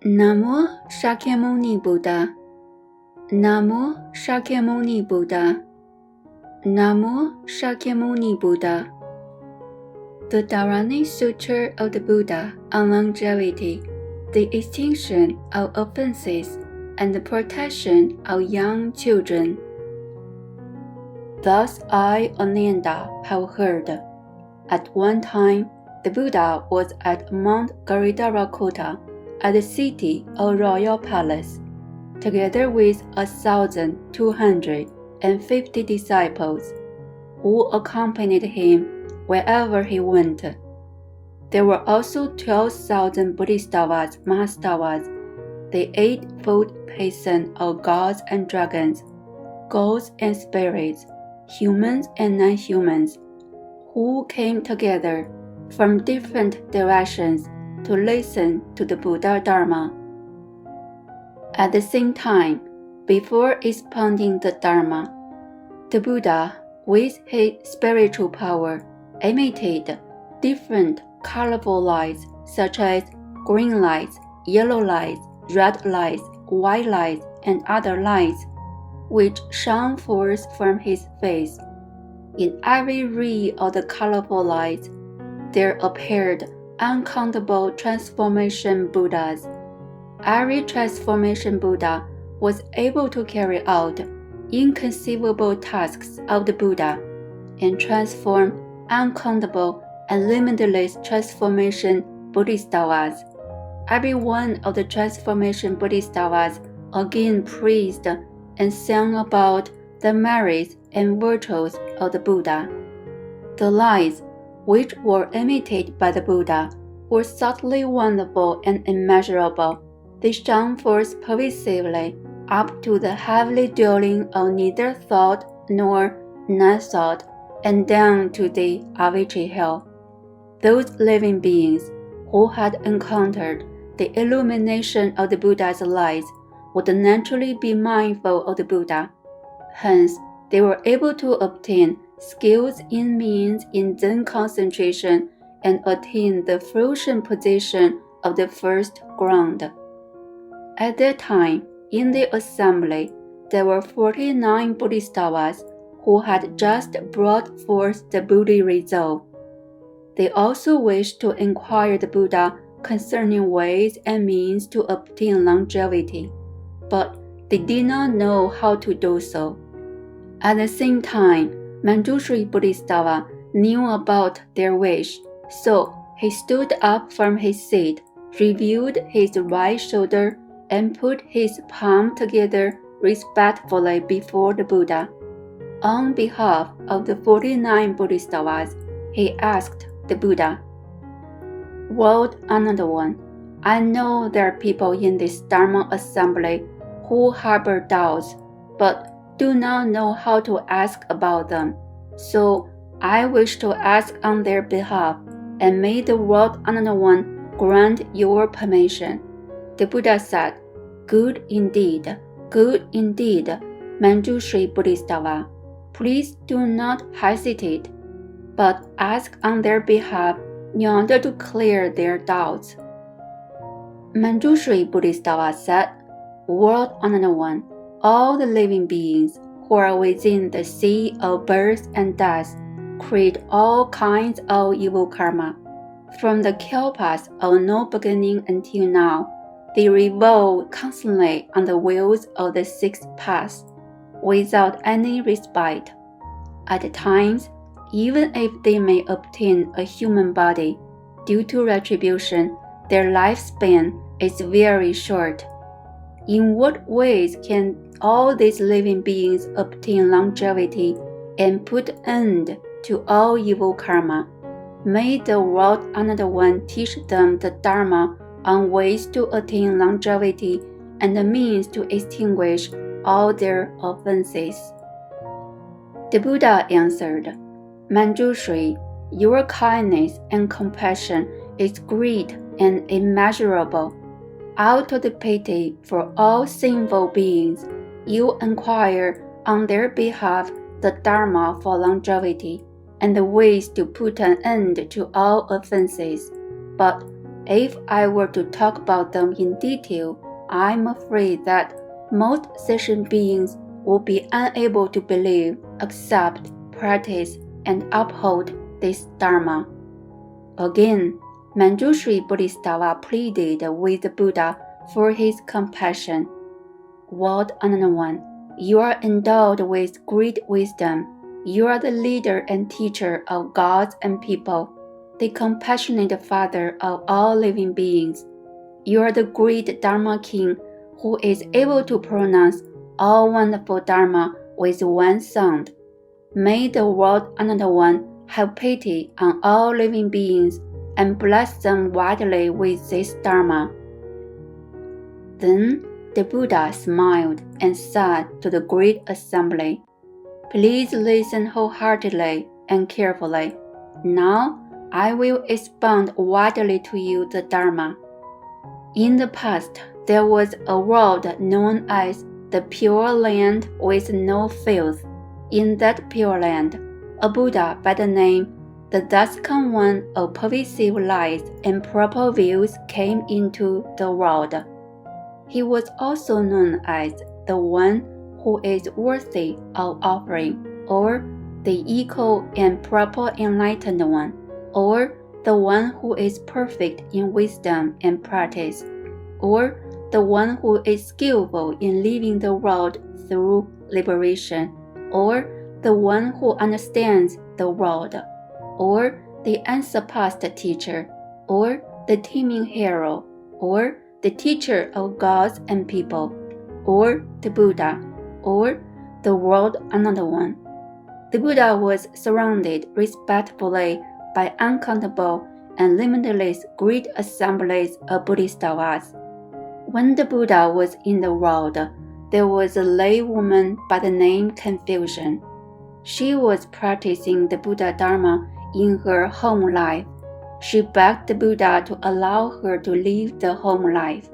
Namo Shakyamuni Buddha. Namo Shakyamuni Buddha. Namo Shakyamuni Buddha. The Dharani Sutra of the Buddha on longevity, the extinction of offenses, and the protection of young children. Thus I, Ananda, have heard. At one time, the Buddha was at Mount Garidharakota, at the city of Royal Palace, together with 1,250 disciples, who accompanied him wherever he went. There were also 12,000 Bodhisattvas, Mahasattvas, the eightfold person of gods and dragons, ghosts and spirits, humans and non-humans, who came together from different directions to listen to the Buddha Dharma. At the same time, before expounding the Dharma, the Buddha, with his spiritual power, emitted different colorful lights such as green lights, yellow lights, red lights, white lights, and other lights, which shone forth from his face. In every ray of the colorful lights, there appeared uncountable transformation Buddhas. Every transformation Buddha was able to carry out inconceivable tasks of the Buddha and transform uncountable and limitless transformation Bodhisattvas. Every one of the transformation Bodhisattvas again praised and sang about the merits and virtues of the Buddha. The lights, which were imitated by the Buddha, were subtly wonderful and immeasurable. They shone forth pervasively up to the heavenly dwelling of neither thought nor non-thought, and down to the Avicii Hill. Those living beings who had encountered the illumination of the Buddha's lights would naturally be mindful of the Buddha. Hence, they were able to obtain skills in means in Zen concentration and attain the fruition position of the first ground. At that time, in the assembly, there were 49 Bodhisattvas who had just brought forth the Buddha resolve. They also wished to inquire the Buddha concerning ways and means to obtain longevity, but they did not know how to do so. At the same time, Manjushri Bodhisattva knew about their wish, so he stood up from his seat, reviewed his right shoulder, and put his palm together respectfully before the Buddha. On behalf of the 49 Bodhisattvas, he asked the Buddha, "World Honored One, I know there are people in this Dharma assembly who harbor doubts, but do not know how to ask about them. So I wish to ask on their behalf, and may the World Honored One grant your permission." The Buddha said, "Good indeed, Manjushri Bodhisattva. Please do not hesitate, but ask on their behalf in order to clear their doubts." Manjushri Bodhisattva said, "World Honored One, all the living beings who are within the sea of birth and death create all kinds of evil karma. From the kalpas of no beginning until now, they revolve constantly on the wheels of the sixth path, without any respite. At times, even if they may obtain a human body, due to retribution, their lifespan is very short. In what ways can all these living beings obtain longevity and put end to all evil karma? May the World Honored One teach them the Dharma on ways to attain longevity and the means to extinguish all their offenses." The Buddha answered, "Manjushri, your kindness and compassion is great and immeasurable. Out of the pity for all sinful beings, you inquire on their behalf the Dharma for longevity and the ways to put an end to all offenses. But If I were to talk about them in detail, I'm afraid that most sentient beings would be unable to believe, accept, practice, and uphold this Dharma. Again, Manjushri Bodhisattva pleaded with the Buddha for his compassion. World Honored One, you are endowed with great wisdom. You are the leader and teacher of gods and people, the compassionate father of all living beings. You are the great Dharma King who is able to pronounce all wonderful Dharma with one sound. May the World Honored One have pity on all living beings and bless them widely with this Dharma. Then the Buddha smiled and said to the great assembly, Please listen wholeheartedly and carefully. Now I will expound widely to you the Dharma. In the past, there was a world known as the Pure Land with no filth. In that Pure Land, a Buddha by the name the Dharma One of pervasive light and proper views came into the world. He was also known as the one who is worthy of offering, or the equal and proper enlightened one, or the one who is perfect in wisdom and practice, or the one who is skillful in leaving the world through liberation, or the one who understands the world, or the unsurpassed teacher, or the teeming hero, or the teacher of gods and people, or the Buddha, or the World Honored One. The Buddha was surrounded respectfully by uncountable and limitless great assemblies of Bodhisattvas. When the Buddha was in the world, there was a lay woman by the name Confucian. She was practicing the Buddha Dharma in her home life. She begged the Buddha to allow her to live the home life.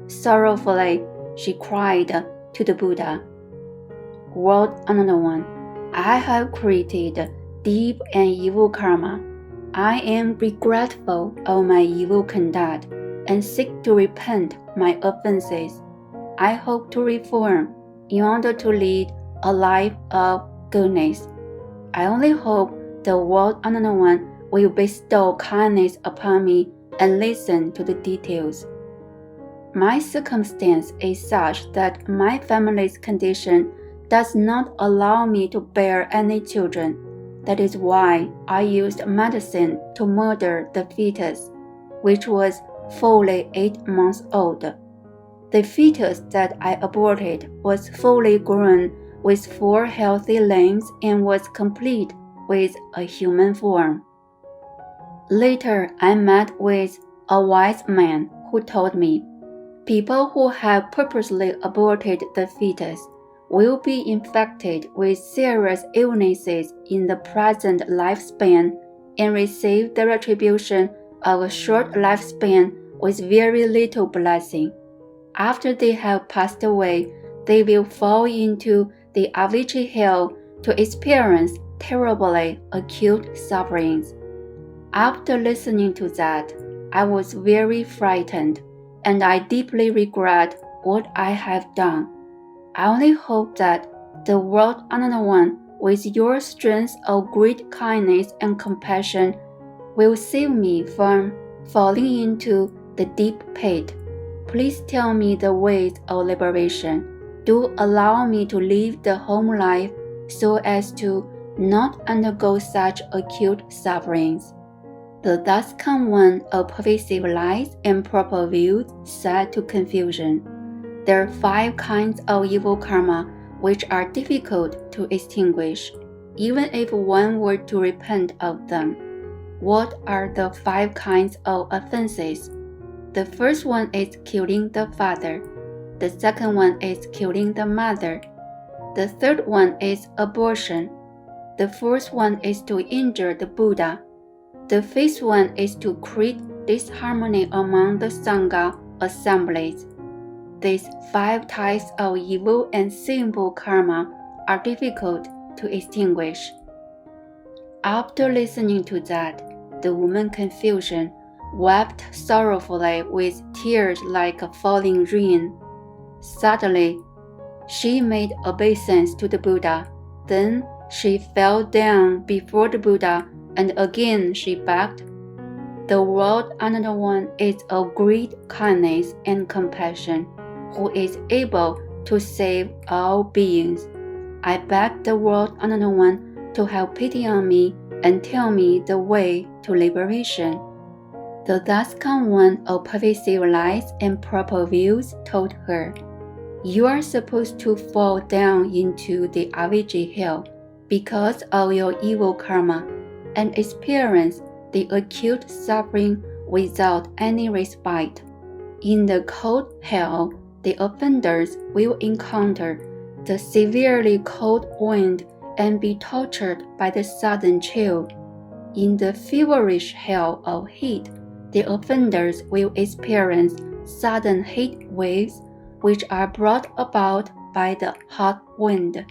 Sorrowfully, she cried to the Buddha, World Honored One, I have created deep and evil karma. I am regretful of my evil conduct and seek to repent my offenses. I hope to reform in order to lead a life of goodness. I only hope the World Honored One will bestow kindness upon me and listen to the details. My circumstance is such that my family's condition does not allow me to bear any children. That is why I used medicine to murder the fetus, which was fully 8 months old. The fetus that I aborted was fully grown with 4 healthy limbs and was complete with a human form. Later, I met with a wise man who told me, people who have purposely aborted the fetus will be infected with serious illnesses in the present lifespan and receive the retribution of a short lifespan with very little blessing. After they have passed away, they will fall into the Avicii hell to experience terribly acute sufferings. After listening to that, I was very frightened, and I deeply regret what I have done. I only hope that the World Honored One, with your strength of great kindness and compassion, will save me from falling into the deep pit. Please tell me the ways of liberation. Do allow me to live the home life so as to not undergo such acute sufferings. The Dharma One of pervasive light and proper views said to Confucian, there are 5 kinds of evil karma which are difficult to extinguish, even if one were to repent of them. What are the 5 kinds of offenses? The first one is killing the father. The second one is killing the mother. The third one is abortion. The fourth one is to injure the Buddha. The fifth one is to create disharmony among the Sangha assemblies. These 5 types of evil and sinful karma are difficult to extinguish. After listening to that, the woman Confucian, wept sorrowfully with tears like a falling rain. Suddenly, she made obeisance to the Buddha. Then she fell down before the Buddha, and again she begged. The world another one is of great kindness and compassion, who is able to save all beings. I beg the world another one to have pity on me and tell me the way to liberation. The Daskan one of pervasive lies and proper views told her, you are supposed to fall down into the Avijji hell because of your evil karma and experience the acute suffering without any respite. In the cold hell, the offenders will encounter the severely cold wind and be tortured by the sudden chill. In the feverish hell of heat, the offenders will experience sudden heat waves which are brought about by the hot wind.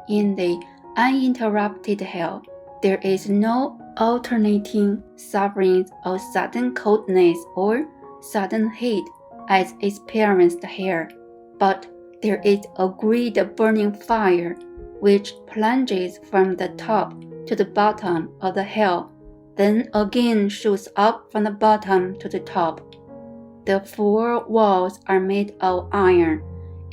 In the uninterrupted hell, there is no alternating sufferings of sudden coldness or sudden heat as experienced here, but there is a great burning fire which plunges from the top to the bottom of the hell, then again shoots up from the bottom to the top. The four walls are made of iron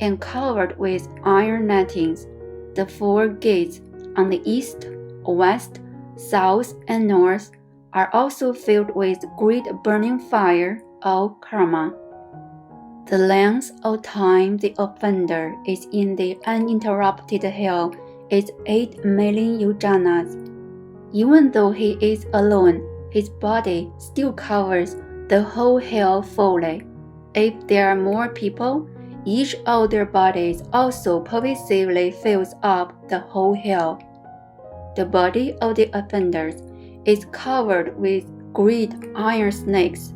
and covered with iron nettings. The four gates on the east, west, south, and north are also filled with great burning fire of karma. The length of time the offender is in the uninterrupted hell is 8 million yojanas. Even though he is alone, his body still covers the whole hell fully. If there are more people, each of their bodies also pervasively fills up the whole hell. The body of the offenders is covered with great iron snakes.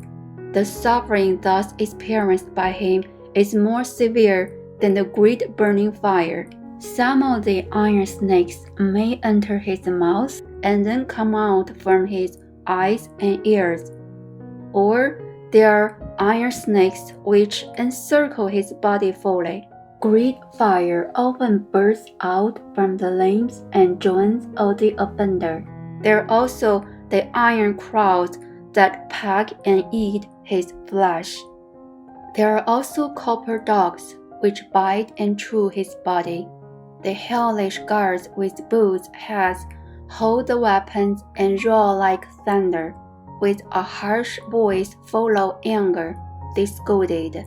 The suffering thus experienced by him is more severe than the great burning fire. Some of the iron snakes may enter his mouth and then come out from his eyes and ears. Or there are iron snakes which encircle his body fully. Great fire often bursts out from the limbs and joints of the offender. There are also the iron claws that peck and eat his flesh. There are also copper dogs which bite and chew his body. The hellish guards with bulls' heads hold the weapons and roar like thunder. With a harsh voice full of anger, they scolded.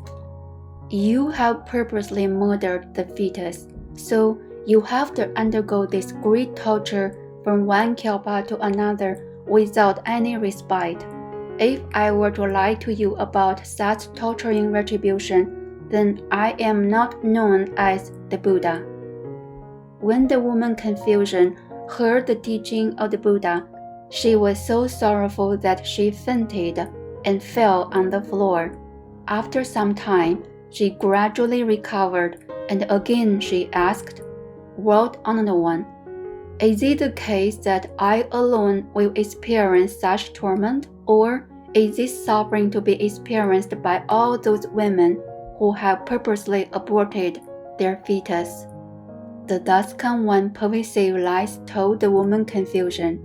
You have purposely murdered the fetus, so you have to undergo this great torture from one kalpa to another without any respite. If I were to lie to you about such torturing retribution, then I am not known as the Buddha. When the woman Confucian heard the teaching of the Buddha, she was so sorrowful that she fainted and fell on the floor. After some time, she gradually recovered, and again she asked, World Honored One, is it the case that I alone will experience such torment, or is this suffering to be experienced by all those women who have purposely aborted their fetus? The Daskan one pervasive lies told the woman Confucian,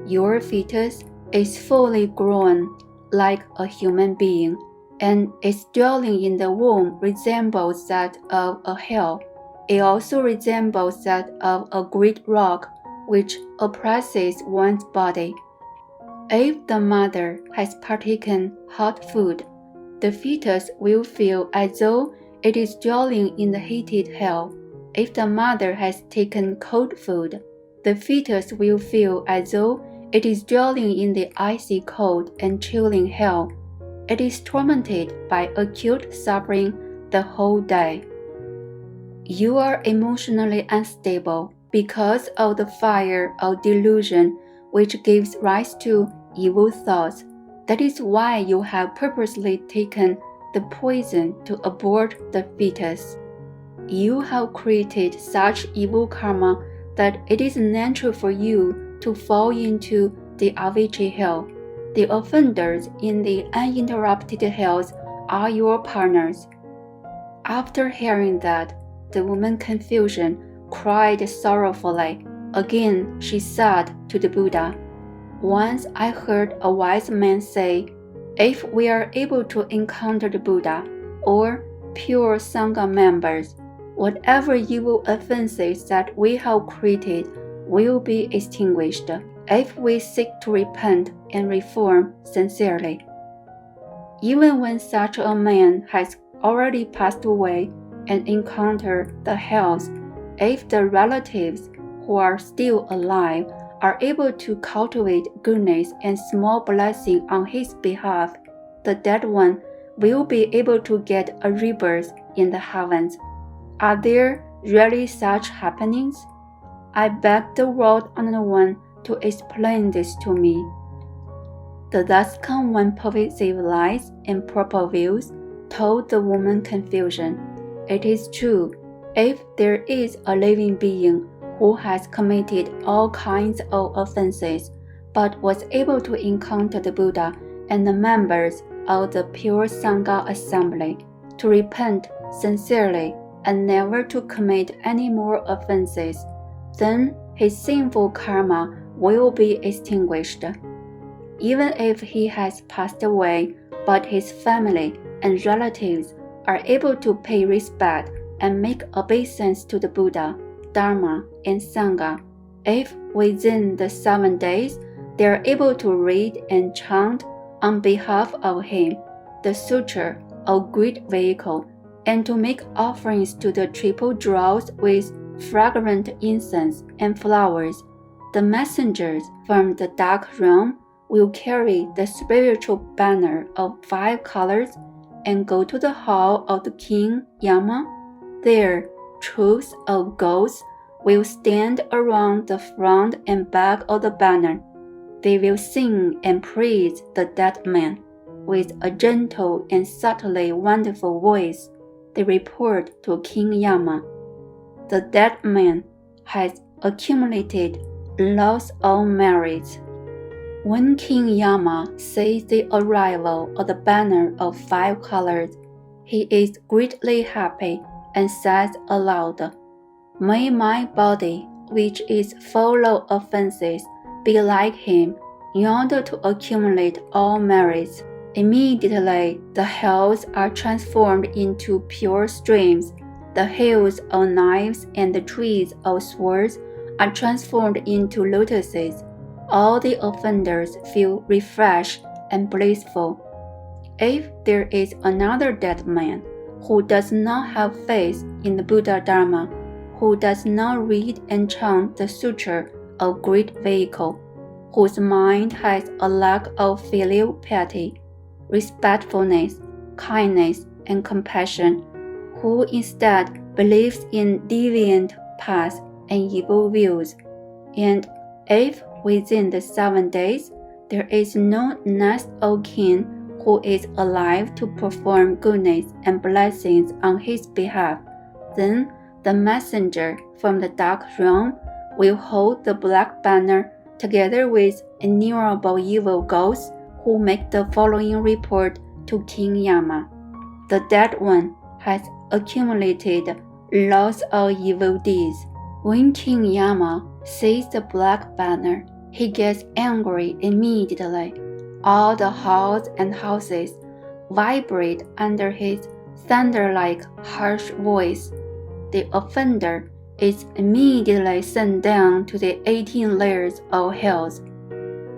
your fetus is fully grown like a human being, and its dwelling in the womb resembles that of a hell. It also resembles that of a great rock which oppresses one's body. If the mother has partaken hot food, the fetus will feel as though it is dwelling in the heated hell. If the mother has taken cold food, the fetus will feel as though it is dwelling in the icy cold and chilling hell. It is tormented by acute suffering the whole day. You are emotionally unstable because of the fire of delusion which gives rise to evil thoughts. That is why you have purposely taken the poison to abort the fetus. You have created such evil karma that it is natural for you to fall into the Avijji hell. The offenders in the uninterrupted hells are your partners." After hearing that, the woman Confucian cried sorrowfully. Again she said to the Buddha, "Once I heard a wise man say, if we are able to encounter the Buddha or pure Sangha members, whatever evil offenses that we have created will be extinguished if we seek to repent and reform sincerely." Even when such a man has already passed away and encountered the hells, if the relatives who are still alive are able to cultivate goodness and small blessing on his behalf, the dead one will be able to get a rebirth in the heavens. Are there really such happenings? I beg the world honored one to explain this to me. The Thuscon one pervasive lies and proper views told the woman Confucian, "It is true, if there is a living being who has committed all kinds of offenses, but was able to encounter the Buddha and the members of the pure Sangha assembly, to repent sincerely and never to commit any more offenses, then his sinful karma will be extinguished. Even if he has passed away, but his family and relatives are able to pay respect and make obeisance to the Buddha, Dharma, and Sangha, if within the 7 days they are able to read and chant on behalf of him the Sutra of great vehicle, and to make offerings to the triple draws with fragrant incense and flowers, the messengers from the dark realm will carry the spiritual banner of 5 colors and go to the hall of the king Yama. There, troops of ghosts will stand around the front and back of the banner. They will sing and praise the dead man with a gentle and subtly wonderful voice. They report to King Yama, "The dead man has accumulated lots of merits." When King Yama sees the arrival of the banner of 5 colors, he is greatly happy and says aloud, "May my body, which is full of offenses, be like him, in order to accumulate all merits." Immediately, the hells are transformed into pure streams, the hills of knives and the trees of swords are transformed into lotuses. All the offenders feel refreshed and blissful. If there is another dead man who does not have faith in the Buddha Dharma, who does not read and chant the Sutra of great vehicle, whose mind has a lack of filial piety, respectfulness, kindness, and compassion, who instead believes in deviant paths and evil views, and if within the 7 days there is no next of kin who is alive to perform goodness and blessings on his behalf, then the messenger from the dark realm will hold the black banner together with innumerable evil ghosts who make the following report to King Yama. "The dead one has accumulated lots of evil deeds." When King Yama sees the black banner, he gets angry immediately. All the halls and houses vibrate under his thunder-like harsh voice. The offender is immediately sent down to the 18 layers of hells.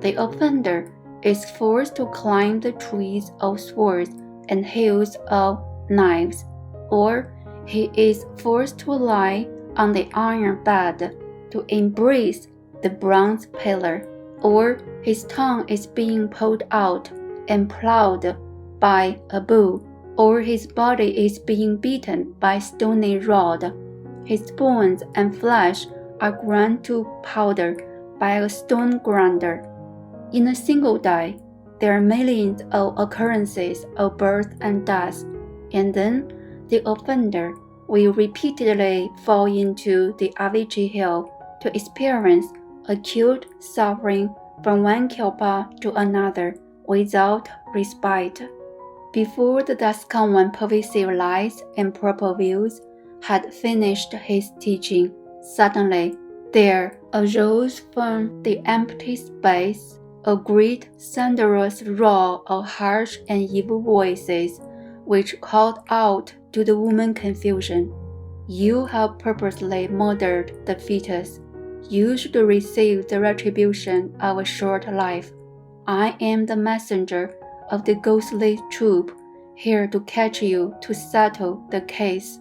The offender is forced to climb the trees of swords and hills of knives, or he is forced to lie on the iron bed to embrace the bronze pillar, or his tongue is being pulled out and plowed by a bull, or his body is being beaten by a stony rod. His bones and flesh are ground to powder by a stone grinder. In a single day, there are millions of occurrences of birth and death, and then the offender will repeatedly fall into the Avicii hell to experience acute suffering from one kalpa to another without respite. Before the Daskan one pervasive lies and proper views had finished his teaching, suddenly there arose from the empty space a great thunderous roar of harsh and evil voices, which called out to the woman confusion, "You have purposely murdered the fetus. You should receive the retribution of a short life. I am the messenger of the ghostly troop, here to catch you to settle the case."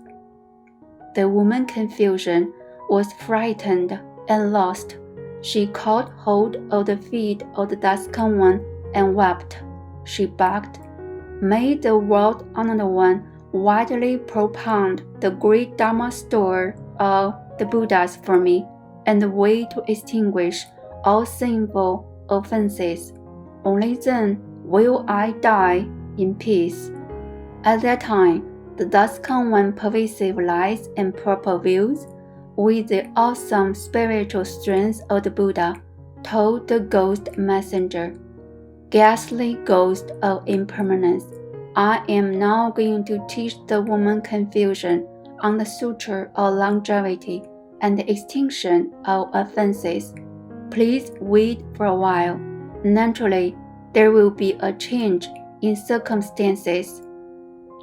The woman confusion was frightened and lost. She caught hold of the feet of the Daskan one and wept. She begged, "May the world-honored one widely propound the great Dharma store of the Buddhas for me, and the way to extinguish all sinful offenses. Only then will I die in peace." At that time, the Daskan one pervasive lies and proper views, with the awesome spiritual strength of the Buddha, told the ghost messenger, "Ghastly ghost of impermanence, I am now going to teach the woman confusion on the Sutra of longevity and the extinction of offenses. Please wait for a while. Naturally, there will be a change in circumstances.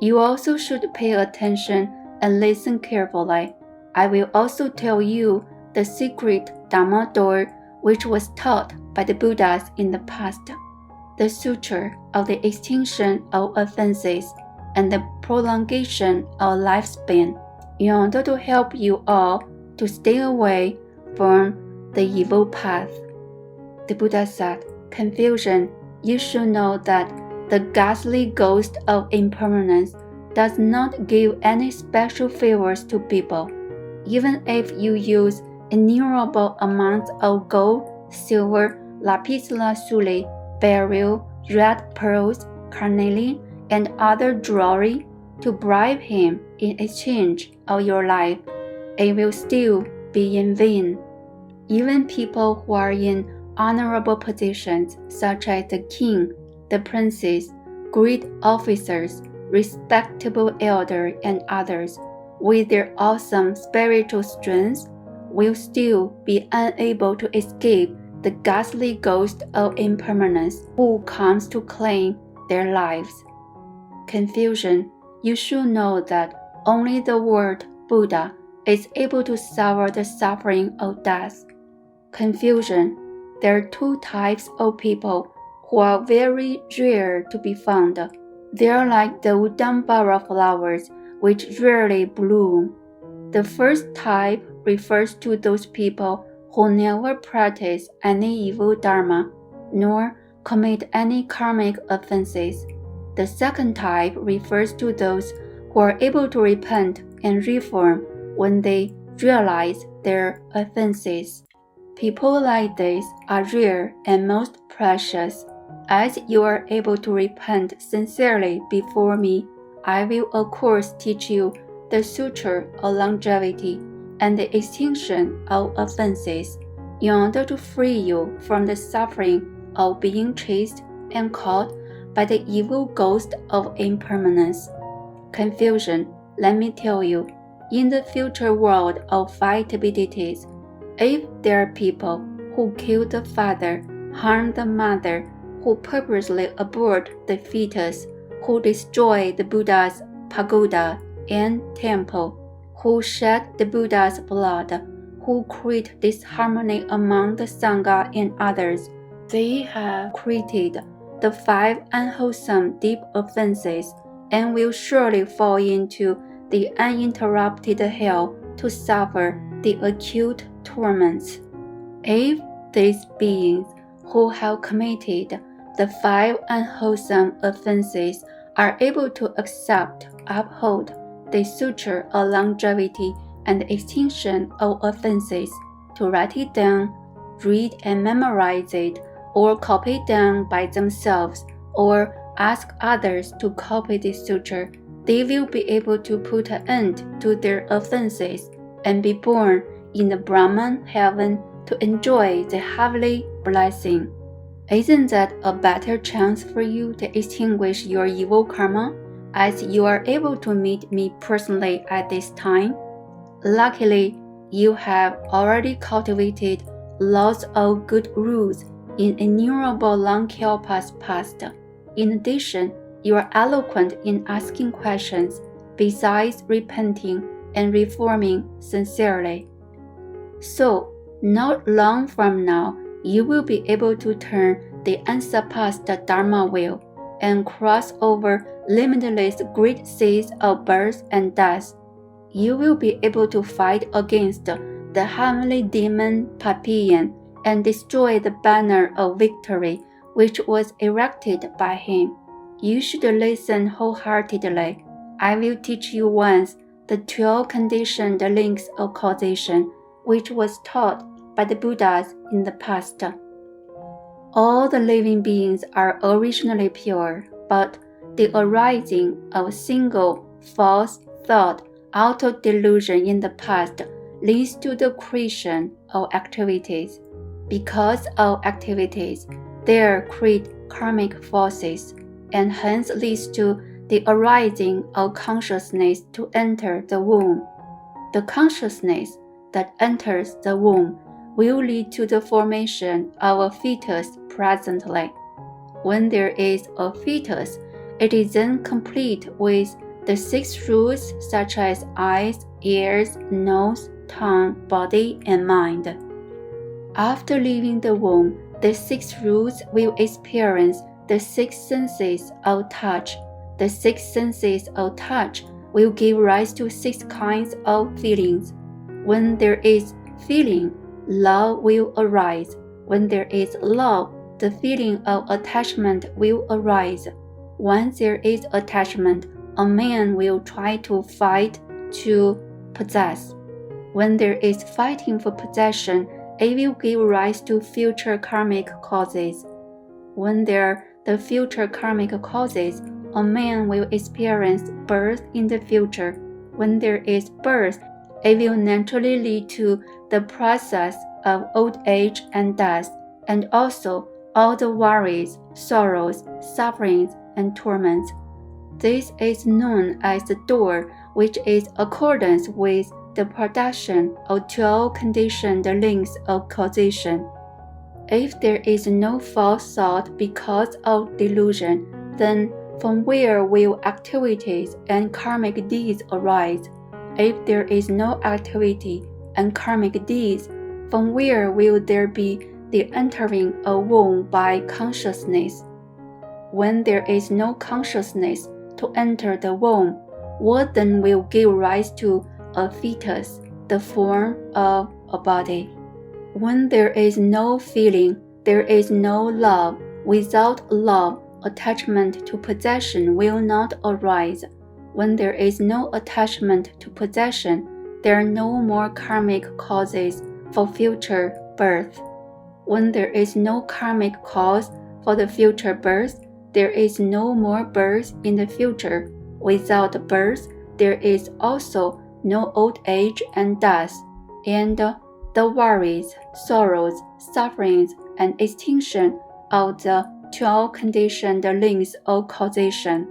You also should pay attention and listen carefully. I will also tell you the secret Dharma door which was taught by the Buddhas in the past, the Sutra of the extinction of offenses and the prolongation of lifespan, in order to help you all to stay away from the evil path." The Buddha said, "Confusion, you should know that the ghastly ghost of impermanence does not give any special favors to people. Even if you use innumerable amounts of gold, silver, lapis lazuli, beryl, red pearls, carnelian, and other jewelry to bribe him in exchange of your life, it will still be in vain. Even people who are in honorable positions, such as the king, the princes, great officers, respectable elders, and others, with their awesome spiritual strength, will still be unable to escape the ghastly ghost of impermanence who comes to claim their lives. Confusion, you should know that only the word Buddha is able to sever the suffering of death. Confusion, there are two types of people who are very rare to be found. They are like the udambara flowers which rarely bloom. The first type refers to those people who never practice any evil dharma, nor commit any karmic offenses. The second type refers to those who are able to repent and reform when they realize their offenses. People like this are rare and most precious. As you are able to repent sincerely before me, I will of course teach you the Sutra of longevity and the extinction of offenses, in order to free you from the suffering of being chased and caught by the evil ghost of impermanence. Confusion, let me tell you, in the future world of 5 divinities, if there are people who kill the father, harm the mother, who purposely abort the fetus, who destroy the Buddha's pagoda and temple, who shed the Buddha's blood, who create disharmony among the Sangha and others, they have created the 5 unwholesome deep offenses and will surely fall into the uninterrupted hell to suffer the acute torments. If these beings who have committed the 5 unwholesome offenses are able to accept, uphold the Sutra of longevity and the extinction of offenses, to write it down, read and memorize it, or copy it down by themselves, or ask others to copy the Sutra, they will be able to put an end to their offenses and be born in the Brahman heaven to enjoy the heavenly blessing. Isn't that a better chance for you to extinguish your evil karma, as you are able to meet me personally at this time? Luckily, you have already cultivated lots of good rules in innumerable long kalpas past. In addition, you are eloquent in asking questions, besides repenting and reforming sincerely. So, not long from now, you will be able to turn the unsurpassed Dharma wheel and cross over limitless great seas of birth and death. You will be able to fight against the heavenly demon Papillon and destroy the banner of victory which was erected by him. You should listen wholeheartedly. I will teach you once the 12 conditioned links of causation, which was taught by the Buddhas in the past. All the living beings are originally pure, but the arising of a single false thought out of delusion in the past leads to the creation of activities. Because of activities, they create karmic forces, and hence leads to the arising of consciousness to enter the womb. The consciousness that enters the womb will lead to the formation of a fetus presently. When there is a fetus, it is then complete with the 6 rules such as eyes, ears, nose, tongue, body, and mind. After leaving the womb, the 6 rules will experience the 6 senses of touch. The 6 senses of touch will give rise to 6 kinds of feelings. When there is feeling, love will arise. When there is love, the feeling of attachment will arise. Once there is attachment, a man will try to fight to possess. When there is fighting for possession, it will give rise to future karmic causes. When there are the future karmic causes, a man will experience birth in the future. When there is birth, it will naturally lead to the process of old age and death, and also all the worries, sorrows, sufferings, and torments. This is known as the door, which is accordance with the production of 12 conditioned links of causation. If there is no false thought because of delusion, then from where will activities and karmic deeds arise? If there is no activity and karmic deeds, from where will there be the entering of womb by consciousness? When there is no consciousness to enter the womb, what then will give rise to a fetus, the form of a body? When there is no feeling, there is no love. Without love, attachment to possession will not arise. When there is no attachment to possession, there are no more karmic causes for future birth. When there is no karmic cause for the future birth, there is no more birth in the future. Without birth, there is also no old age and death, and the worries, sorrows, sufferings, and extinction of the 12 conditioned links of causation.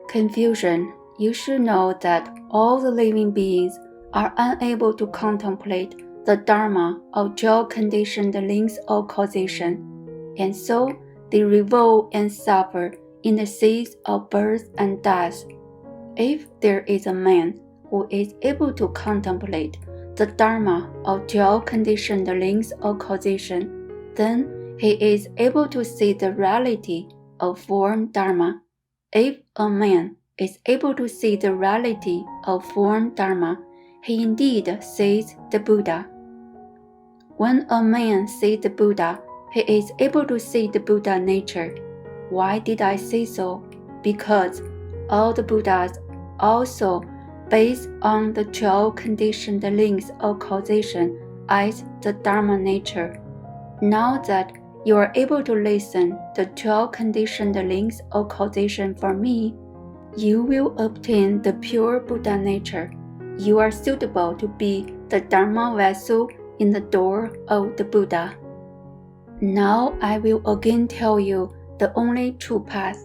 Confusion. You should know that all the living beings are unable to contemplate the Dharma of 12 conditioned links of causation, and so they revolve and suffer in the seas of birth and death. If there is a man who is able to contemplate the Dharma of 12 conditioned links of causation, then he is able to see the reality of form Dharma. If a man is able to see the reality of form Dharma, he indeed sees the Buddha. When a man sees the Buddha, he is able to see the Buddha nature. Why did I say so? Because all the Buddhas also based on the 12 conditioned links of causation as the Dharma nature. Now that you are able to listen the 12 conditioned links of causation from me, you will obtain the pure Buddha nature. You are suitable to be the Dharma vessel in the door of the Buddha. Now I will again tell you the only true path.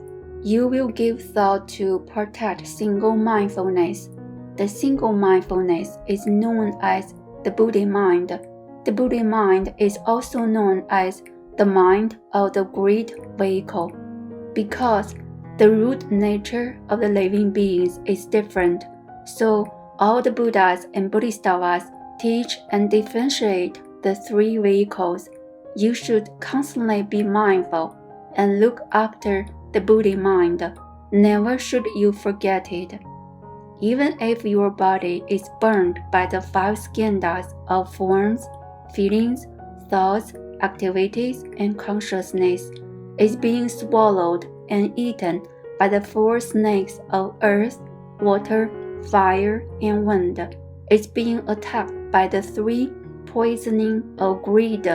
You will give thought to protect single mindfulness. The single mindfulness is known as the Buddha mind. The Buddha mind is also known as the mind of the great vehicle, because the root nature of the living beings is different. So all the Buddhas and Bodhisattvas teach and differentiate the three vehicles. You should constantly be mindful and look after the Buddha mind. Never should you forget it. Even if your body is burned by the five skandhas of forms, feelings, thoughts, activities, and consciousness, is being swallowed and eaten by the four snakes of earth, water, fire, and wind, is being attacked by the three poisoning of greed,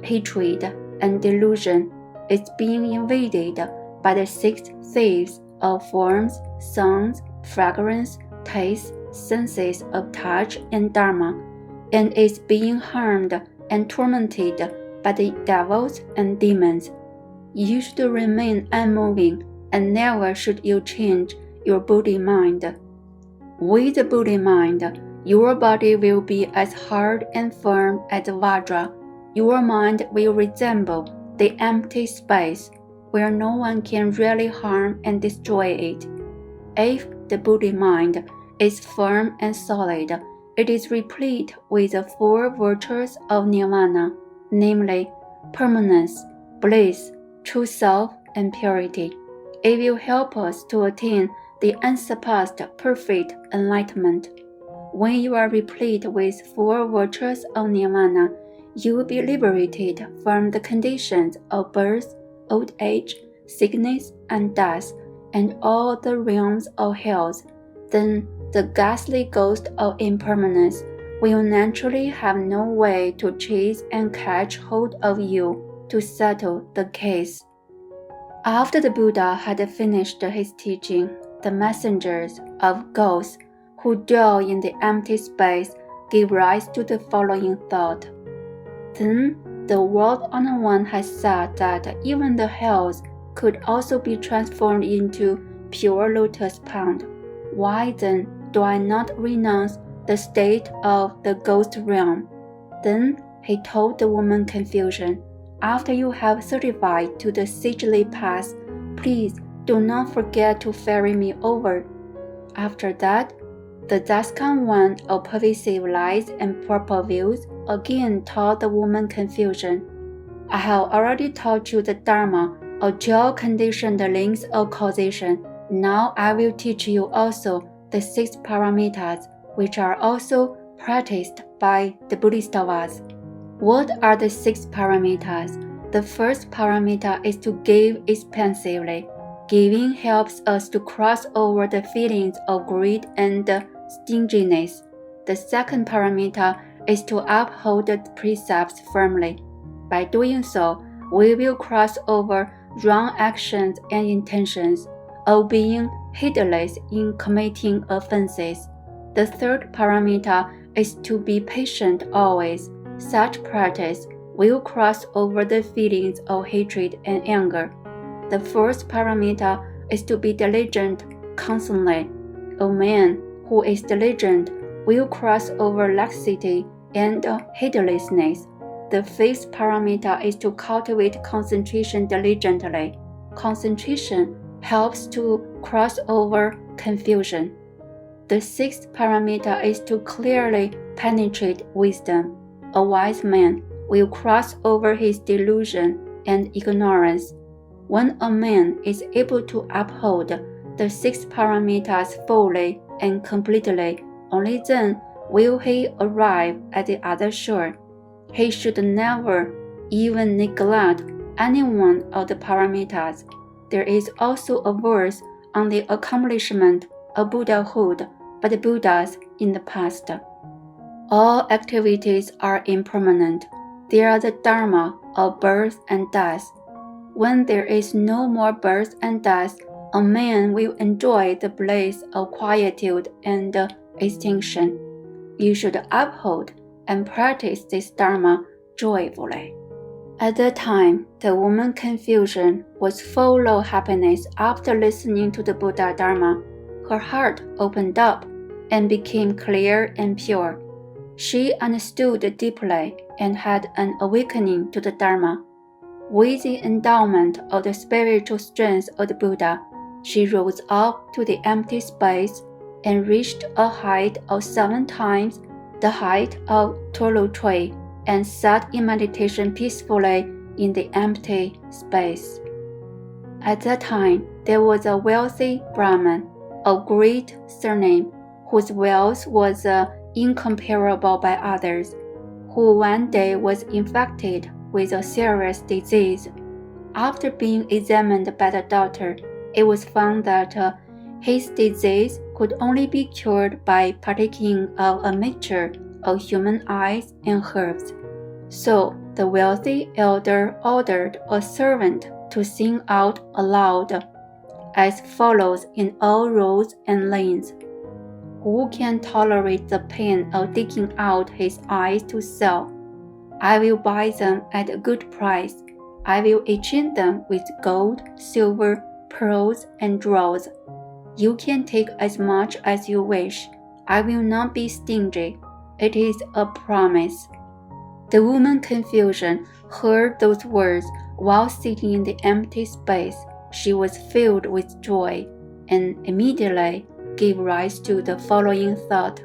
hatred, and delusion, is being invaded by the six thieves of forms, sounds, fragrance, taste, senses of touch, and Dharma, and is being harmed and tormented by the devils and demons. You should remain unmoving, and never should you change your Buddha mind. With the Buddha mind, your body will be as hard and firm as Vajra. Your mind will resemble the empty space where no one can really harm and destroy it. If the Buddha mind is firm and solid, it is replete with the four virtues of nirvana, namely permanence, bliss, true self, and purity. It will help us to attain the unsurpassed perfect enlightenment. When you are replete with four virtues of nirvana, you will be liberated from the conditions of birth, old age, sickness, and death, and all the realms of hells. Then the ghastly ghost of impermanence will naturally have no way to chase and catch hold of you to settle the case. After the Buddha had finished his teaching, the messengers of ghosts who dwell in the empty space gave rise to the following thought. Then the World Honored One has said that even the hells could also be transformed into pure lotus pond. Why then do I not renounce the state of the ghost realm? Then he told the woman Confucian, after you have certified to the sagely path, please do not forget to ferry me over. After that, the Daskan one of pervasive lies and purple views again taught the woman Confucian, I have already taught you the Dharma of 12 conditioned links of causation. Now I will teach you also the 6 paramitas, which are also practiced by the Bodhisattvas. What are the 6 paramitas? The first paramita is to give expansively. Giving helps us to cross over the feelings of greed and stinginess. The second paramita is to uphold the precepts firmly. By doing so, we will cross over wrong actions and intentions, of being heedless in committing offenses. The third paramita is to be patient always. Such practice will cross over the feelings of hatred and anger. The fourth paramita is to be diligent constantly. A man who is diligent will cross over laxity and heedlessness. The fifth paramita is to cultivate concentration diligently. Concentration helps to cross over confusion. The sixth paramita is to clearly penetrate wisdom. A wise man will cross over his delusion and ignorance. When a man is able to uphold the 6 paramitas fully and completely, only then will he arrive at the other shore. He should never even neglect any one of the paramitas. There is also a verse on the accomplishment of Buddhahood by the Buddhas in the past. All activities are impermanent. They are the Dharma of birth and death. When there is no more birth and death, a man will enjoy the bliss of quietude and extinction. You should uphold and practice this Dharma joyfully. At that time, the woman Confucian was full of happiness after listening to the Buddha Dharma. Her heart opened up and became clear and pure. She understood deeply and had an awakening to the Dharma. With the endowment of the spiritual strength of the Buddha, she rose up to the empty space and reached a height of 7 times the height of Tolu tree and sat in meditation peacefully in the empty space. At that time, there was a wealthy Brahmin of great surname, whose wealth was incomparable by others, who one day was infected with a serious disease. After being examined by the doctor, it was found that his disease could only be cured by partaking of a mixture of human eyes and herbs. So the wealthy elder ordered a servant to sing out aloud, as follows in all rows and lanes. Who can tolerate the pain of digging out his eyes to sell? I will buy them at a good price. I will exchange them with gold, silver, pearls, and jewels. You can take as much as you wish. I will not be stingy. It is a promise. The woman Confucian heard those words while sitting in the empty space. She was filled with joy and immediately gave rise to the following thought.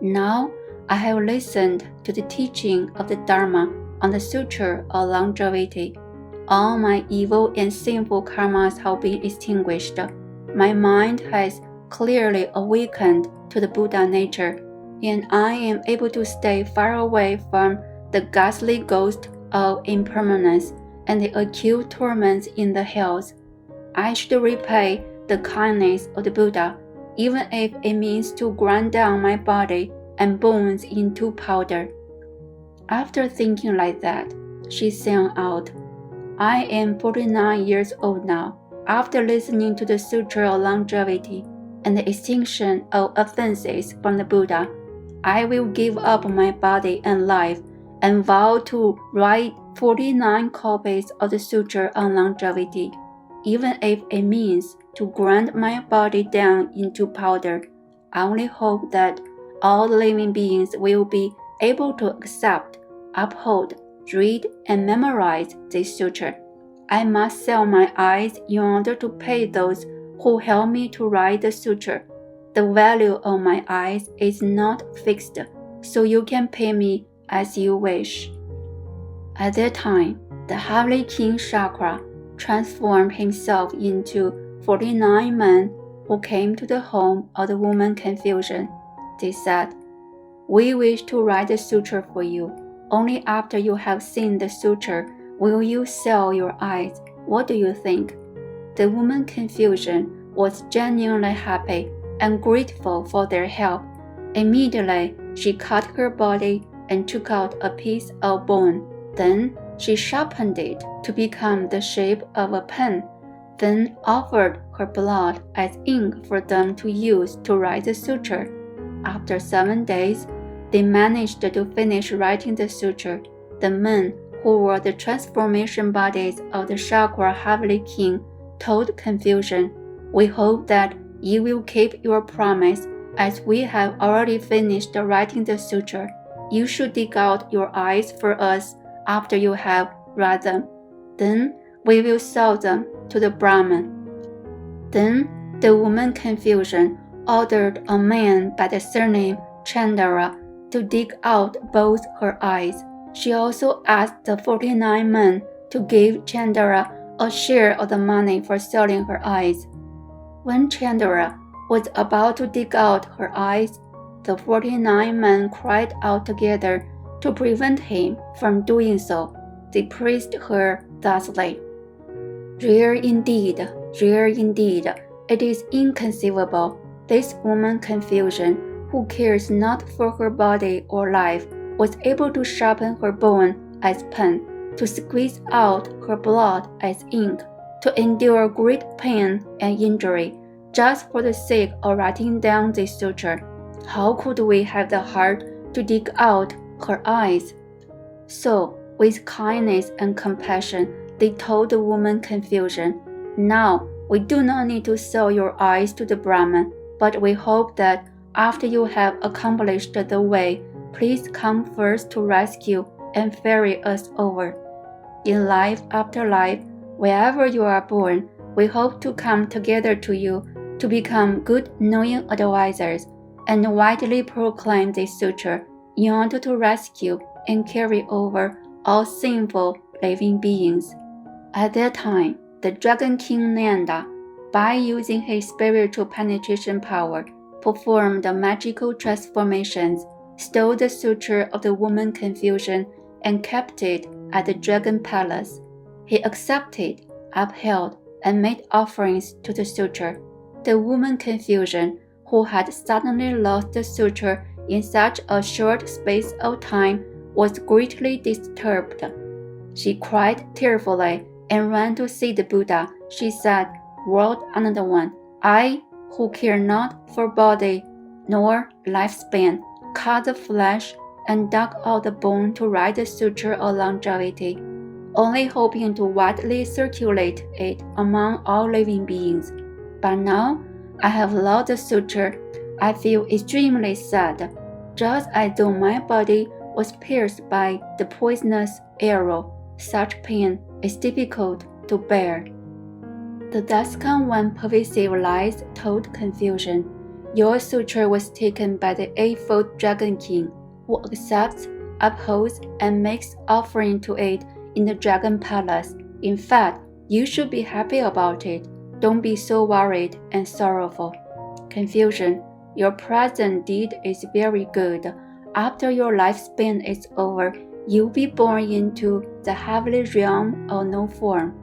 Now I have listened to the teaching of the Dharma on the Sutra of longevity. All my evil and sinful karmas have been extinguished. My mind has clearly awakened to the Buddha nature, and I am able to stay far away from the ghastly ghost of impermanence and the acute torments in the hells. I should repay the kindness of the Buddha, even if it means to grind down my body and bones into powder. After thinking like that, she sang out, I am 49 years old now. After listening to the Sutra of longevity and the extinction of offenses from the Buddha, I will give up my body and life and vow to write 49 copies of the Sutra on longevity, even if it means to grind my body down into powder. I only hope that all living beings will be able to accept, uphold, read, and memorize this sutra. I must sell my eyes in order to pay those who help me to write the sutra. The value of my eyes is not fixed, so you can pay me as you wish. At that time, the heavenly king Chakra transformed himself into 49 men who came to the home of the woman Confucian. They said, We wish to write the sutra for you. Only after you have seen the sutra will you sell your eyes. What do you think? The woman Confucian was genuinely happy and grateful for their help. Immediately, she cut her body and took out a piece of bone. Then she sharpened it to become the shape of a pen, then offered her blood as ink for them to use to write the sutra. After 7 days, they managed to finish writing the sutra. The men who were the transformation bodies of the Chakra Heavenly King told Confucian, We hope that you will keep your promise, as we have already finished writing the sutra. You should dig out your eyes for us after you have read them. Then we will sell them to the Brahmin. Then the woman Confucian ordered a man by the surname Chandra to dig out both her eyes. She also asked the 49 men to give Chandra a share of the money for selling her eyes. When Chandra was about to dig out her eyes, the 49 men cried out together to prevent him from doing so. They praised her thusly. Rare indeed, it is inconceivable. This woman Confucian, who cares not for her body or life, was able to sharpen her bone as pen, to squeeze out her blood as ink, to endure great pain and injury, just for the sake of writing down this sutra. How could we have the heart to dig out her eyes? So, With kindness and compassion, they told the woman Confucian, "Now, we do not need to sell your eyes to the Brahman, but we hope that after you have accomplished the way, please come first to rescue and ferry us over. In life after life, wherever you are born, we hope to come together to you to become good knowing advisors and widely proclaim this sutra in order to rescue and carry over all sinful living beings." At that time, the Dragon King Nanda, by using his spiritual penetration power, performed magical transformations, stole the sutra of the woman Confucian, and kept it at the Dragon Palace. He accepted, upheld, and made offerings to the sutra. The woman Confucian, who had suddenly lost the sutra in such a short space of time, was greatly disturbed. She cried tearfully and ran to see the Buddha. She said, "World Another One, I, who care not for body nor lifespan, cut the flesh and dug out the bone to write the Sutra of Longevity, only hoping to widely circulate it among all living beings. But now I have lost the Sutra. I feel extremely sad, just as though my body was pierced by the poisonous arrow. Such pain is difficult to bear." The Daskan One Pervasive Lies told Confucian, "Your sutra was taken by the Eightfold Dragon King, who accepts, upholds, and makes offering to it in the Dragon Palace. In fact, you should be happy about it. Don't be so worried and sorrowful." Confucian, "Your present deed is very good. After your lifespan is over, you'll be born into the heavenly realm of no form.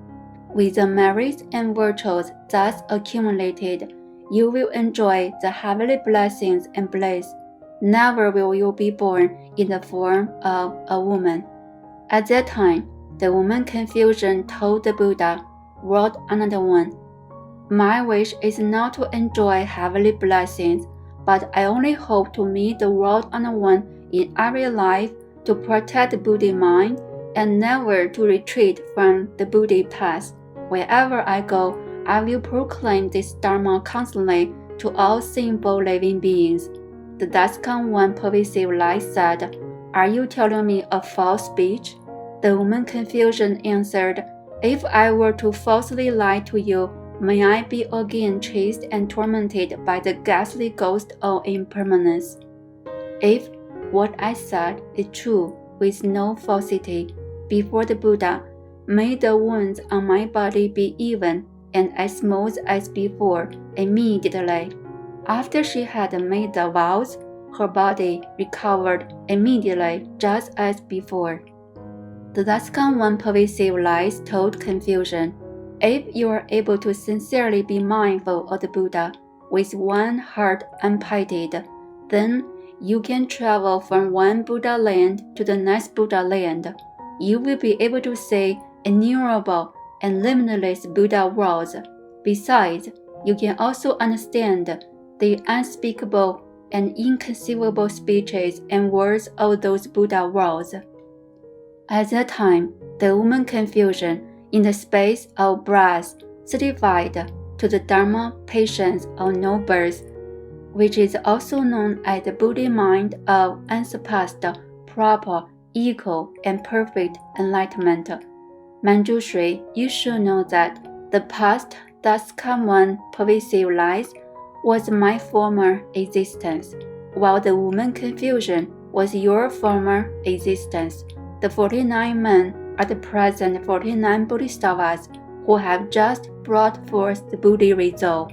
With the merits and virtues thus accumulated, you will enjoy the heavenly blessings and bliss. Never will you be born in the form of a woman." At that time, the woman Confucian told the Buddha, "World Another One, my wish is not to enjoy heavenly blessings, but I only hope to meet the World Another One in every life, to protect the Buddha mind, and never to retreat from the Buddha path. Wherever I go, I will proclaim this Dharma constantly to all sinful living beings." The Daskan One Pervasive Lie said, "Are you telling me a false speech?" The woman Confucian answered, "If I were to falsely lie to you, may I be again chased and tormented by the ghastly ghost of impermanence. If what I said is true with no falsity, before the Buddha, may the wounds on my body be even and as smooth as before immediately." After she had made the vows, her body recovered immediately just as before. The Daskan One Pervasive Lies told Confucian, "If you are able to sincerely be mindful of the Buddha, with one heart unimpeded, then you can travel from one Buddha land to the next Buddha land. You will be able to see innumerable and limitless Buddha worlds. Besides, you can also understand the unspeakable and inconceivable speeches and words of those Buddha worlds." At that time, the woman Confucian, in the space of breath, certified to the Dharma patience of no birth, which is also known as the Buddha mind of unsurpassed, proper, equal, and perfect enlightenment. Manjushri, you should know that the past Daskan One Pervasive Lies was my former existence, while the woman Confucian was your former existence. The 49 men are the present 49 Bodhisattvas who have just brought forth the Buddha resolve.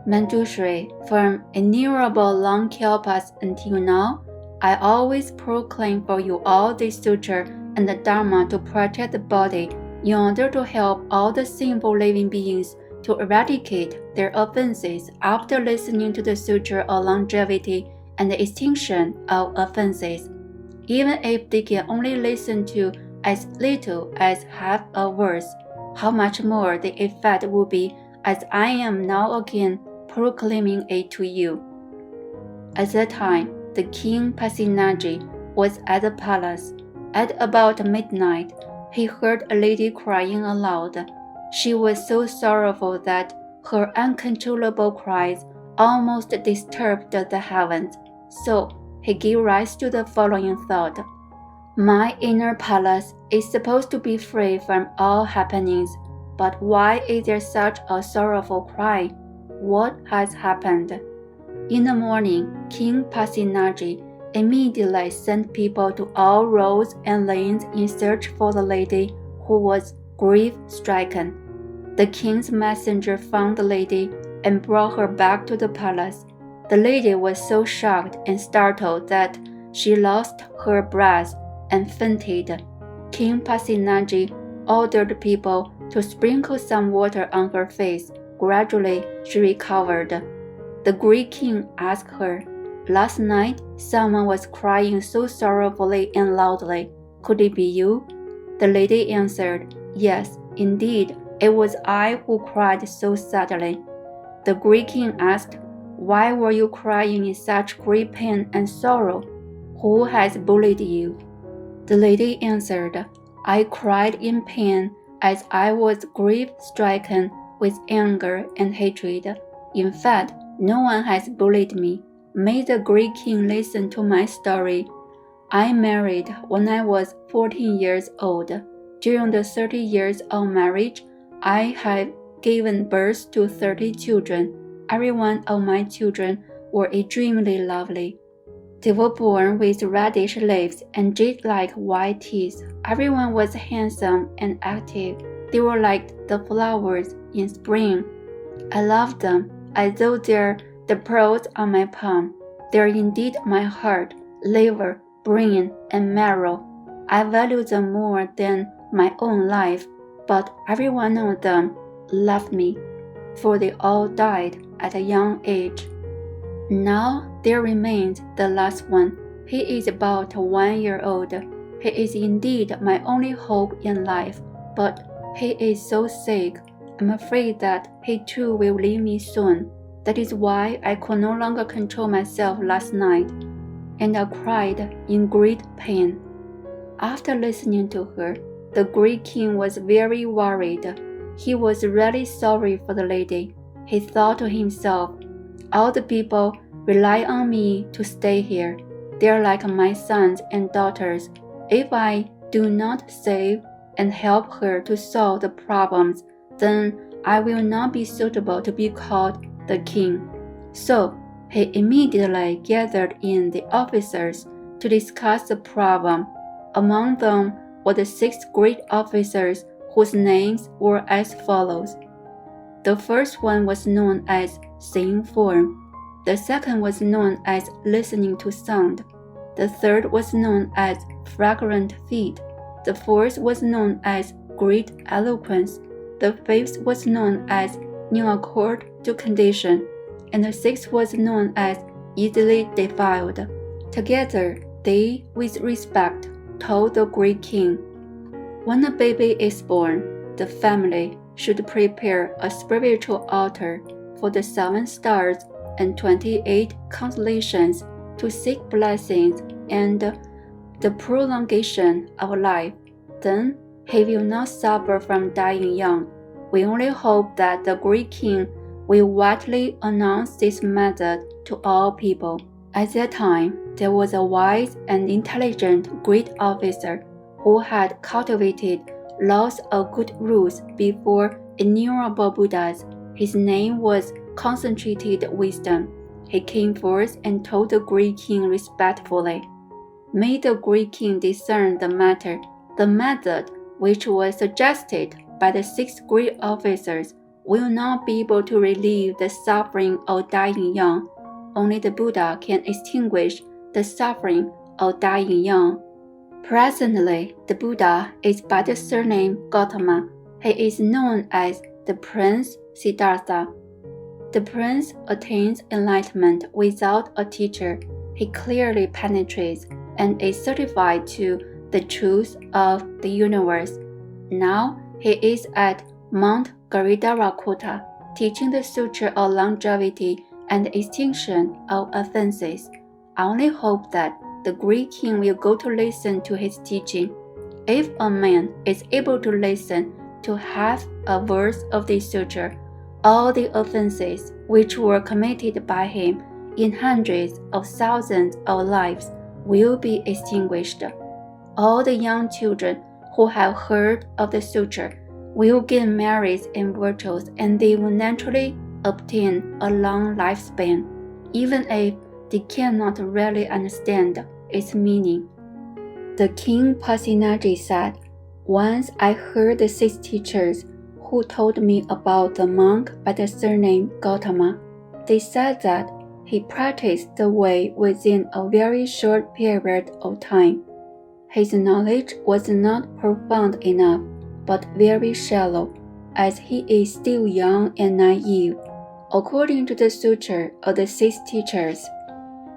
Manjushri, from innumerable long kalpas until now, I always proclaim for you all the Sutra and the Dharma to protect the body in order to help all the sinful living beings to eradicate their offenses after listening to the Sutra of Longevity and the Extinction of Offenses. Even if they can only listen to as little as half a verse, how much more the effect will be as I am now again proclaiming it to you." At that time, the king Pasinaji was at the palace. At about midnight, he heard a lady crying aloud. She was so sorrowful that her uncontrollable cries almost disturbed the heavens. So he gave rise to the following thought: my inner palace is supposed to be free from all happenings, but why is there such a sorrowful cry? What has happened? In the morning, King Pasinaji immediately sent people to all roads and lanes in search for the lady who was grief-stricken. The king's messenger found the lady and brought her back to the palace. The lady was so shocked and startled that she lost her breath and fainted. King Pasinaji ordered people to sprinkle some water on her face. Gradually, she recovered. The Greek king asked her, "Last night, someone was crying so sorrowfully and loudly. Could it be you?" The lady answered, "Yes, indeed, it was I who cried so sadly." The Greek king asked, "Why were you crying in such great pain and sorrow? Who has bullied you?" The lady answered, "I cried in pain as I was grief-stricken with anger and hatred. In fact, no one has bullied me. May the Greek king listen to my story. I married when I was 14 years old. During the 30 years of marriage, I have given birth to 30 children. Every one of my children were extremely lovely. They were born with reddish lips and jade-like white teeth. Everyone was handsome and active. They were like the flowers in spring. I loved them as though they're the pearls on my palm. They're indeed my heart, liver, brain, and marrow. I value them more than my own life, but every one of them left me, for they all died at a young age. Now there remains the last one. He is about 1 year old. He is indeed my only hope in life, but he is so sick. I'm afraid that he too will leave me soon. That is why I could no longer control myself last night, and I cried in great pain." After listening to her, the Greek king was very worried. He was really sorry for the lady. He thought to himself, "All the people rely on me to stay here. They are like my sons and daughters. If I do not save and help her to solve the problems, then I will not be suitable to be called the king." So he immediately gathered in the officers to discuss the problem. Among them were the 6 great officers whose names were as follows. The first one was known as seeing form. The second was known as listening to sound. The third was known as fragrant feet. The fourth was known as great eloquence. The fifth was known as in accord to condition, and the sixth was known as easily defiled. Together, they, with respect, told the Greek king, "When a baby is born, the family should prepare a spiritual altar for the 7 stars and 28 constellations to seek blessings and the prolongation of life. Then he will not suffer from dying young. We only hope that the Greek king will widely announce this method to all people." At that time, there was a wise and intelligent great officer who had cultivated lots of good rules before innumerable Buddhas. His name was Concentrated Wisdom. He came forth and told the Greek king respectfully. May the Greek king discern the matter. The method which was suggested by the 6 great officers will not be able to relieve the suffering of dying young. Only the Buddha can extinguish the suffering of dying young. Presently, the Buddha is by the surname Gautama. He is known as the Prince Siddhartha. The prince attains enlightenment without a teacher. He clearly penetrates and is certified to the truth of the universe. Now he is at Mount Garidharakota, teaching the Sutra of longevity and extinction of offenses. I only hope that the Greek king will go to listen to his teaching. If a man is able to listen to half a verse of the Sutra, all the offenses which were committed by him in hundreds of thousands of lives will be extinguished. All the young children who have heard of the Sutra will gain merits and virtues, and they will naturally obtain a long lifespan, even if they cannot really understand its meaning. The king Pasinaji said, "Once I heard the 6 teachers who told me about the monk by the surname Gautama. They said that he practiced the way within a very short period of time. His knowledge was not profound enough, but very shallow, as he is still young and naive. According to the Sutra of the 6 teachers,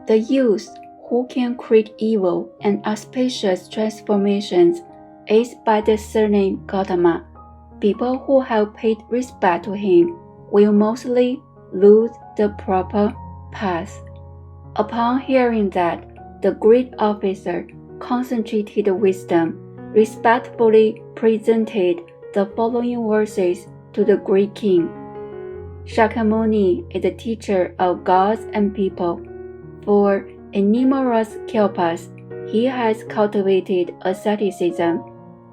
the youth who can create evil and auspicious transformations is by the surname Gautama. People who have paid respect to him will mostly lose the proper path." Upon hearing that, the great officer concentrated wisdom, respectfully presented the following verses to the great king. Shakyamuni is a teacher of gods and people. For numerous kalpas, he has cultivated asceticism.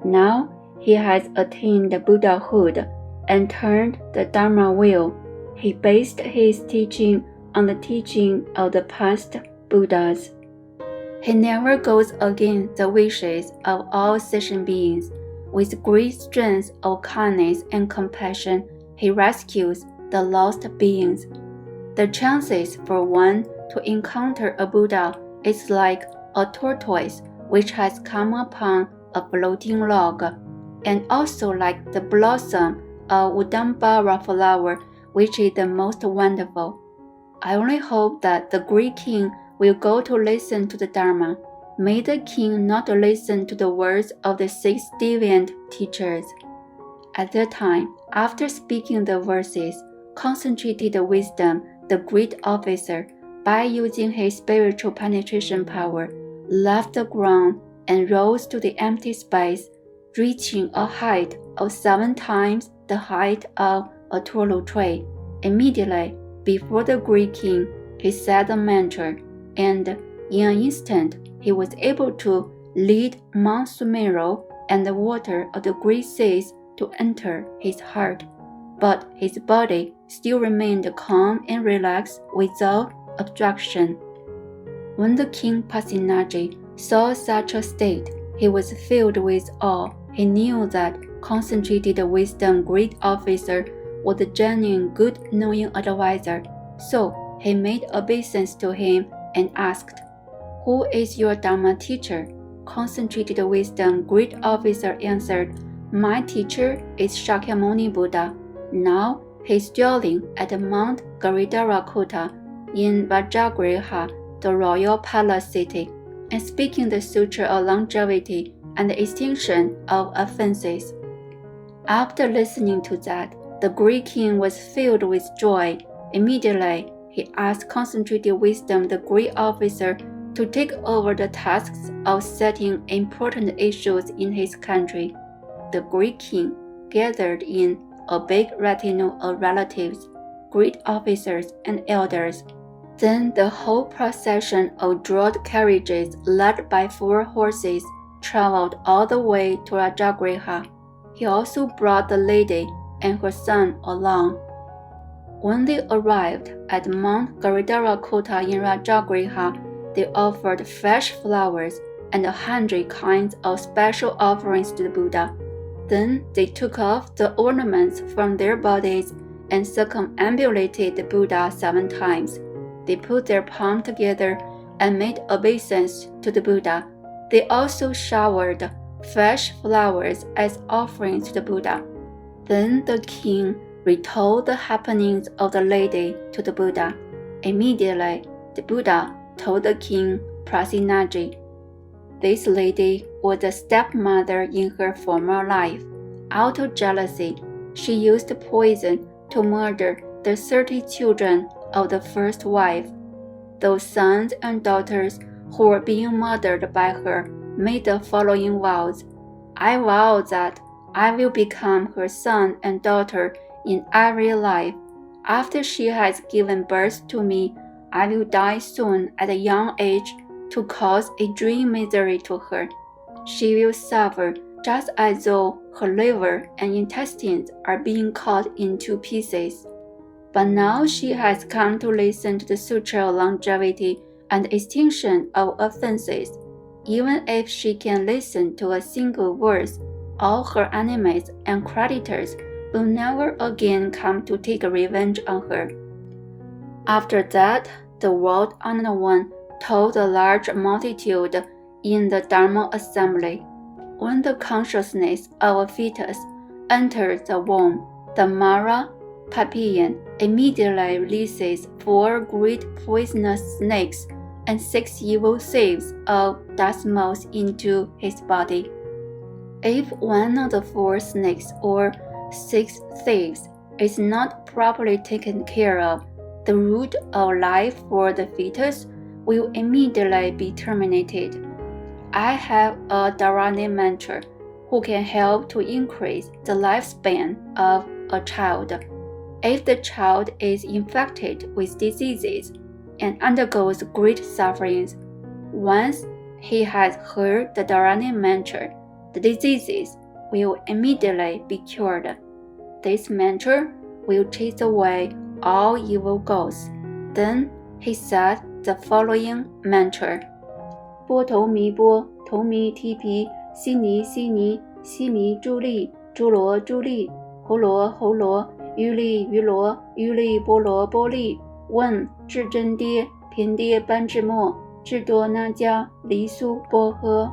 Now he has attained Buddhahood and turned the Dharma wheel. He based his teaching on the teaching of the past Buddhas. He never goes against the wishes of all sentient beings. With great strength of kindness and compassion, he rescues the lost beings. The chances for one to encounter a Buddha is like a tortoise which has come upon a floating log, and also like the blossom of Udambara flower, which is the most wonderful. I only hope that the great king will go to listen to the Dharma. May the king not listen to the words of the 6 deviant teachers. At that time, after speaking the verses, concentrated wisdom, the great officer, by using his spiritual penetration power, left the ground and rose to the empty space, reaching a height of 7 times the height of a tolu tree. Immediately before the great king, he said the mantra, and in an instant he was able to lead Mount Sumeru and the water of the great seas to enter his heart. But his body still remained calm and relaxed without obstruction. When the king Pasinaji saw such a state, he was filled with awe. He knew that concentrated wisdom great officer was a genuine good knowing advisor, so he made obeisance to him and asked, "Who is your Dharma teacher?" Concentrated wisdom great officer answered, "My teacher is Shakyamuni Buddha. Now he is dwelling at Mount Giridharakota in Vajragriha, the royal palace city, and speaking the Sutra of longevity and the extinction of offenses." After listening to that, the great king was filled with joy. Immediately, he asked concentrated wisdom the great officer to take over the tasks of setting important issues in his country. The great king gathered in a big retinue of relatives, great officers, and elders. Then the whole procession of drawn carriages led by 4 horses traveled all the way to Rajagriha. He also brought the lady and her son along. When they arrived at Mount Giridharakota in Rajagriha, they offered fresh flowers and 100 kinds of special offerings to the Buddha. Then they took off the ornaments from their bodies and circumambulated the Buddha 7 times. They put their palms together and made obeisance to the Buddha. They also showered fresh flowers as offerings to the Buddha. Then the king retold the happenings of the lady to the Buddha. Immediately, the Buddha told the king Pasinaji, "This lady was a stepmother in her former life. Out of jealousy, she used poison to murder the 30 children of the first wife. Those sons and daughters who were being murdered by her made the following vows. I vow that I will become her son and daughter in every life. After she has given birth to me, I will die soon at a young age to cause extreme misery to her. She will suffer just as though her liver and intestines are being cut into pieces. But now she has come to listen to the Sutra of longevity and extinction of offenses. Even if she can listen to a single verse, all her enemies and creditors will never again come to take revenge on her. After that, the world-honored one told a large multitude in the Dharma assembly, when the consciousness of a fetus enters the womb, the Mara Papian immediately releases 4 great poisonous snakes and 6 evil thieves of death moths into his body. If one of the 4 snakes or 6 thieves is not properly taken care of, the root of life for the fetus will immediately be terminated. I have a Dharani mentor who can help to increase the lifespan of a child. If the child is infected with diseases and undergoes great sufferings, once he has heard the Dharani mentor, the diseases will immediately be cured. This mentor will chase away all evil ghosts. Then he said the following mantra: 波头弥波，头弥提皮，悉尼悉尼，悉弥诸利，诸罗诸利，喉罗喉罗，于利于罗，于利波罗波利。问至真爹，偏爹班智末，智多那迦，离苏波诃。